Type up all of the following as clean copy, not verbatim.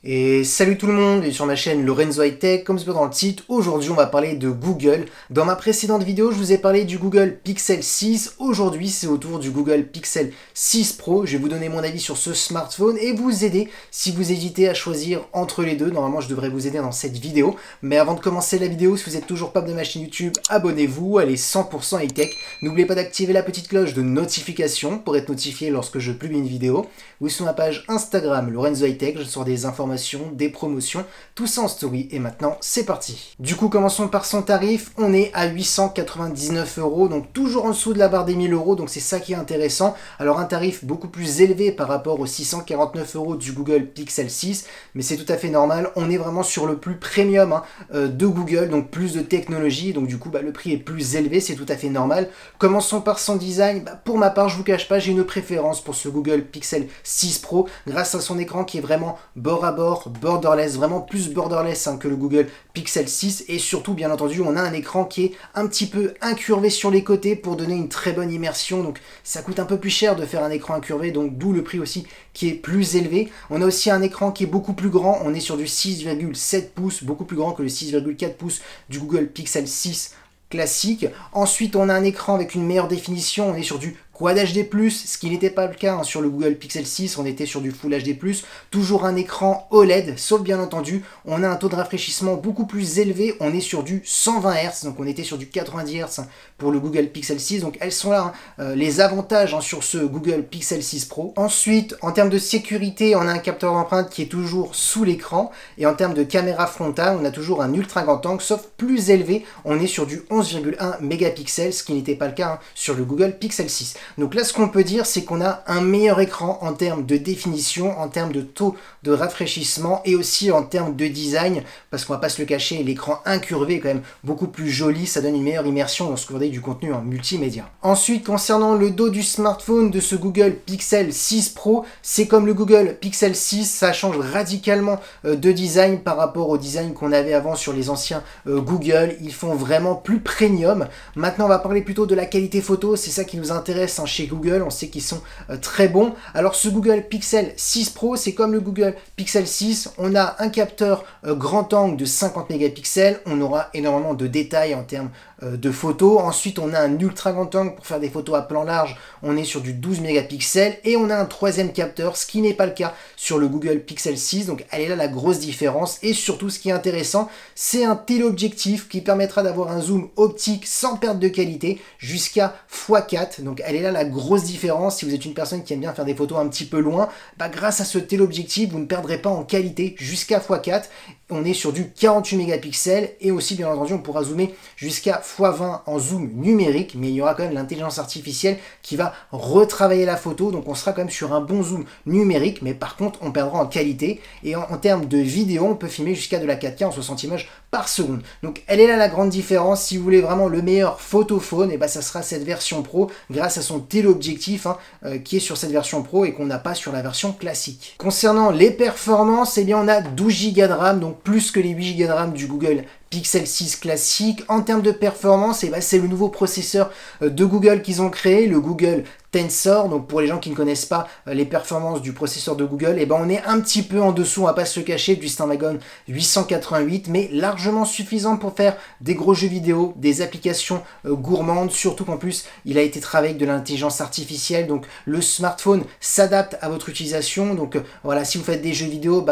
Et salut tout le monde, et sur ma chaîne Lorenzo High Tech, comme c'est dans le titre, aujourd'hui on va parler de Google. Dans ma précédente vidéo, je vous ai parlé du Google Pixel 6, aujourd'hui c'est au tour du Google Pixel 6 Pro. Je vais vous donner mon avis sur ce smartphone et vous aider si vous hésitez à choisir entre les deux. Normalement je devrais vous aider dans cette vidéo, mais avant de commencer la vidéo, si vous n'êtes toujours pas de ma chaîne YouTube, abonnez-vous, elle est 100% High Tech. N'oubliez pas d'activer la petite cloche de notification pour être notifié lorsque je publie une vidéo. Ou sur ma page Instagram Lorenzo High Tech, je sors des informations, des promotions, tout ça en story. Et maintenant, c'est parti. Du coup, commençons par son tarif. On est à 899 €, donc toujours en dessous de la barre des 1000 €, donc c'est ça qui est intéressant. Alors un tarif beaucoup plus élevé par rapport aux 649 € du Google Pixel 6, mais c'est tout à fait normal. On est vraiment sur le plus premium de Google, donc plus de technologie, donc du coup, le prix est plus élevé, c'est tout à fait normal. Commençons par son design. Pour ma part, je vous cache pas, j'ai une préférence pour ce Google Pixel 6 Pro, grâce à son écran qui est vraiment bord à bord, borderless, vraiment plus borderless que le Google Pixel 6, et surtout bien entendu on a un écran qui est un petit peu incurvé sur les côtés pour donner une très bonne immersion, donc ça coûte un peu plus cher de faire un écran incurvé, donc d'où le prix aussi qui est plus élevé. On a aussi un écran qui est beaucoup plus grand, on est sur du 6,7 pouces, beaucoup plus grand que le 6,4 pouces du Google Pixel 6 classique. Ensuite on a un écran avec une meilleure définition, on est sur du Quad HD+, ce qui n'était pas le cas sur le Google Pixel 6, on était sur du Full HD+, toujours un écran OLED, sauf bien entendu, on a un taux de rafraîchissement beaucoup plus élevé, on est sur du 120 Hz, donc on était sur du 90 Hz pour le Google Pixel 6, donc elles sont là, les avantages sur ce Google Pixel 6 Pro. Ensuite, en termes de sécurité, on a un capteur d'empreinte qui est toujours sous l'écran, et en termes de caméra frontale, on a toujours un ultra grand angle, sauf plus élevé, on est sur du 11,1 mégapixels, ce qui n'était pas le cas sur le Google Pixel 6. Donc là, ce qu'on peut dire, c'est qu'on a un meilleur écran en termes de définition, en termes de taux de rafraîchissement et aussi en termes de design, parce qu'on va pas se le cacher, l'écran incurvé est quand même beaucoup plus joli, ça donne une meilleure immersion lorsque vous regardez du contenu en multimédia. Ensuite, concernant le dos du smartphone de ce Google Pixel 6 Pro, c'est comme le Google Pixel 6, ça change radicalement de design par rapport au design qu'on avait avant sur les anciens Google. Ils font vraiment plus premium. Maintenant, on va parler plutôt de la qualité photo, c'est ça qui nous intéresse chez Google, on sait qu'ils sont très bons. Alors ce Google Pixel 6 Pro, c'est comme le Google Pixel 6, on a un capteur grand angle de 50 mégapixels, on aura énormément de détails en termes de photos. Ensuite, on a un ultra grand angle pour faire des photos à plan large, on est sur du 12 mégapixels, et on a un troisième capteur, ce qui n'est pas le cas sur le Google Pixel 6, donc elle est là la grosse différence. Et surtout, ce qui est intéressant, c'est un téléobjectif qui permettra d'avoir un zoom optique sans perte de qualité jusqu'à x4, donc elle est là la grosse différence. Si vous êtes une personne qui aime bien faire des photos un petit peu loin, grâce à ce téléobjectif, vous ne perdrez pas en qualité jusqu'à x4. On est sur du 48 mégapixels, et aussi bien entendu on pourra zoomer jusqu'à x20 en zoom numérique, mais il y aura quand même l'intelligence artificielle qui va retravailler la photo, donc on sera quand même sur un bon zoom numérique, mais par contre on perdra en qualité. Et en termes de vidéo, on peut filmer jusqu'à de la 4K en 60 images par seconde. Donc elle est là la grande différence. Si vous voulez vraiment le meilleur photophone, et ça sera cette version Pro grâce à son téléobjectif qui est sur cette version Pro et qu'on n'a pas sur la version classique. Concernant les performances, bien on a 12 Go de RAM, donc plus que les 8 Go de RAM du Google Pixel 6 classique. En termes de performance, c'est le nouveau processeur de Google qu'ils ont créé, le Google Tensor. Donc pour les gens qui ne connaissent pas les performances du processeur de Google, on est un petit peu en dessous, on va pas se le cacher, du Snapdragon 888, mais largement suffisant pour faire des gros jeux vidéo, des applications gourmandes, surtout qu'en plus il a été travaillé avec de l'intelligence artificielle, donc le smartphone s'adapte à votre utilisation. Donc voilà, si vous faites des jeux vidéo,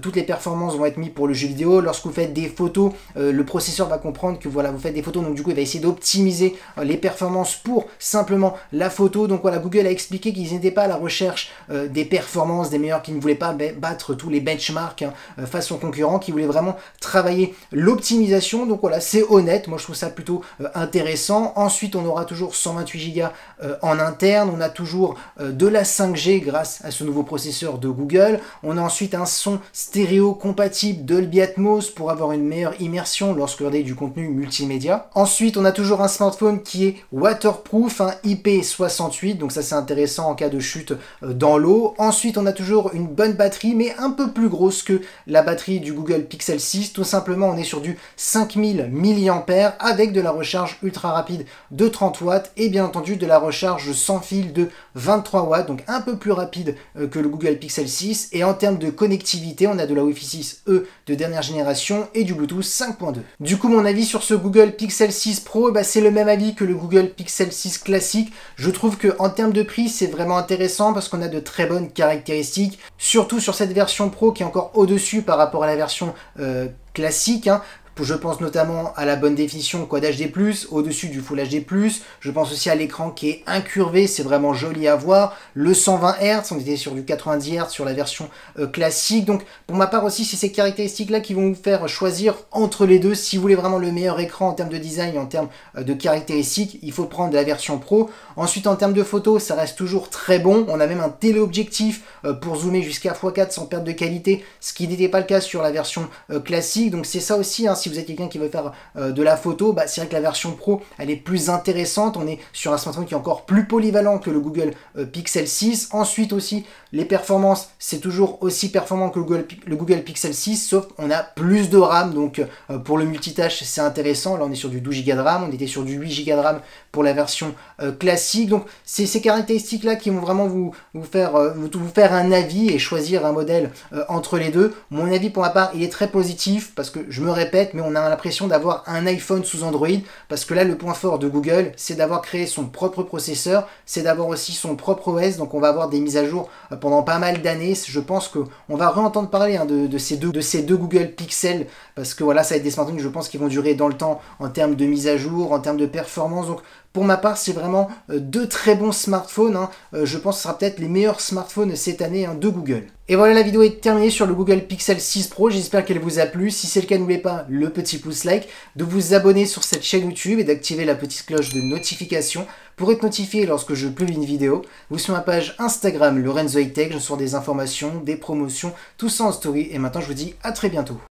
toutes les performances vont être mises pour le jeu vidéo. Lorsque vous faites des photos, le processeur va comprendre que voilà, vous faites des photos, donc du coup il va essayer d'optimiser les performances pour simplement la photo. Donc voilà, Google a expliqué qu'ils n'étaient pas à la recherche des performances des meilleurs, qui ne voulaient pas battre tous les benchmarks face aux concurrents, qui voulaient vraiment travailler l'optimisation. Donc voilà, c'est honnête, moi je trouve ça plutôt intéressant. Ensuite on aura toujours 128 Go en interne, on a toujours de la 5G grâce à ce nouveau processeur de Google. On a ensuite un son stéréo compatible Dolby Atmos pour avoir une meilleure immersion lorsque vous regardez du contenu multimédia. Ensuite on a toujours un smartphone qui est waterproof, IP68, Android, donc ça c'est intéressant en cas de chute dans l'eau. Ensuite on a toujours une bonne batterie, mais un peu plus grosse que la batterie du Google Pixel 6. Tout simplement on est sur du 5000 mAh avec de la recharge ultra rapide de 30 watts et bien entendu de la recharge sans fil de 23 watts, donc un peu plus rapide que le Google Pixel 6. Et en termes de connectivité, on a de la Wi-Fi 6E de dernière génération et du Bluetooth 5.2. Du coup, mon avis sur ce Google Pixel 6 Pro, c'est le même avis que le Google Pixel 6 classique. Je trouve qu'en termes de prix, c'est vraiment intéressant parce qu'on a de très bonnes caractéristiques, surtout sur cette version Pro qui est encore au-dessus par rapport à la version classique. Je pense notamment à la bonne définition Quad HD+, au-dessus du Full HD+, je pense aussi à l'écran qui est incurvé, c'est vraiment joli à voir, le 120 Hz, on était sur du 90 Hz sur la version classique, donc pour ma part aussi c'est ces caractéristiques-là qui vont vous faire choisir entre les deux. Si vous voulez vraiment le meilleur écran en termes de design et en termes de caractéristiques, il faut prendre la version Pro. Ensuite en termes de photos, ça reste toujours très bon, on a même un téléobjectif pour zoomer jusqu'à x4 sans perte de qualité, ce qui n'était pas le cas sur la version classique, donc c'est ça aussi, si vous êtes quelqu'un qui veut faire de la photo, c'est vrai que la version Pro, elle est plus intéressante. On est sur un smartphone qui est encore plus polyvalent que le Google Pixel 6. Ensuite aussi, les performances, c'est toujours aussi performant que le Google Pixel 6, sauf on a plus de RAM. Donc pour le multitâche, c'est intéressant. Là, on est sur du 12 Go de RAM. On était sur du 8 Go de RAM pour la version classique. Donc c'est ces caractéristiques-là qui vont vraiment vous faire un avis et choisir un modèle entre les deux. Mon avis pour ma part, il est très positif parce que je me répète, mais on a l'impression d'avoir un iPhone sous Android, parce que là le point fort de Google c'est d'avoir créé son propre processeur, c'est d'avoir aussi son propre OS, donc on va avoir des mises à jour pendant pas mal d'années. Je pense qu'on va réentendre parler de ces deux Google Pixel, parce que voilà, ça va être des smartphones je pense qui vont durer dans le temps en termes de mise à jour, en termes de performance. Donc pour ma part, c'est vraiment deux très bons smartphones. Je pense que ce sera peut-être les meilleurs smartphones cette année de Google. Et voilà, la vidéo est terminée sur le Google Pixel 6 Pro. J'espère qu'elle vous a plu. Si c'est le cas, n'oubliez pas le petit pouce like, de vous abonner sur cette chaîne YouTube et d'activer la petite cloche de notification pour être notifié lorsque je publie une vidéo. Vous sur ma page Instagram, Lorenzo High Tech, je sors des informations, des promotions, tout ça en story. Et maintenant, je vous dis à très bientôt.